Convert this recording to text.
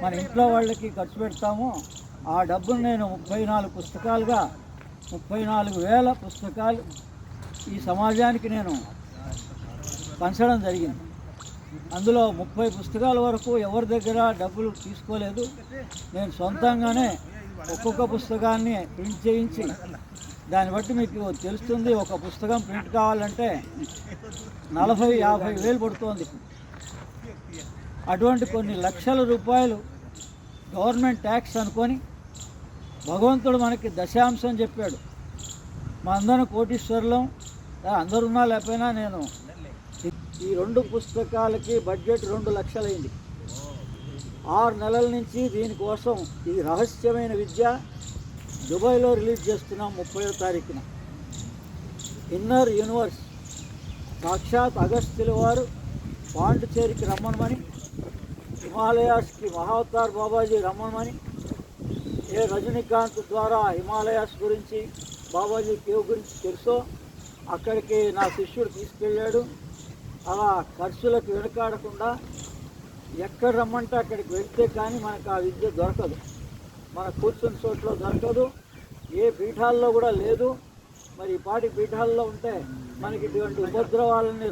మన ఇంట్లో వాళ్ళకి ఖర్చు పెడతామో ఆ డబ్బును నేను 34 పుస్తకాలుగా 34,000 పుస్తకాలు ఈ సమాజానికి నేను పంచడం జరిగింది. అందులో 30 పుస్తకాల వరకు ఎవరి దగ్గర డబ్బులు తీసుకోలేదు. నేను సొంతంగానే ఒక్కొక్క పుస్తకాన్ని ప్రింట్ చేయించి, దాన్ని బట్టి మీకు తెలుస్తుంది, ఒక పుస్తకం ప్రింట్ కావాలంటే 40-50 వేలు పడుతోంది. అటువంటి కొన్ని లక్షల రూపాయలు గవర్నమెంట్ ట్యాక్స్ అనుకొని భగవంతుడు మనకి దశాంశం చెప్పాడు. మా అందరం కోటీశ్వరులం, అందరున్నా లేకపోయినా నేను ఈ 2 పుస్తకాలకి బడ్జెట్ 2 లక్షలైంది. 6 నెలల నుంచి దీనికోసం ఈ రహస్యమైన విద్య దుబాయ్లో రిలీజ్ చేస్తున్నాం 30వ తారీఖున. ఇన్నర్ యూనివర్స్ సాక్షాత్ అగస్త్యుల వారు పాండిచేరికి రమ్మనమని, హిమాలయాస్కి మహావతార్ బాబాజీ రమ్మనమని, ఏ రజనీకాంత్ ద్వారా హిమాలయాస్ గురించి బాబాజీ కేవ్ గురించి తెలుసో అక్కడికి నా శిష్యుడు తీసుకెళ్ళాడు. అలా ఖర్చులకు వెనుకాడకుండా ఎక్కడ రమ్మంటే అక్కడికి వెళ్తే కానీ మనకు ఆ విద్య దొరకదు, మన కూర్చుని చోట్లో దొరకదు, ఏ పీఠాల్లో కూడా లేదు. మరి ఈ పాటి పీఠాల్లో ఉంటే మనకి ఇటువంటి ఉపద్రవాలని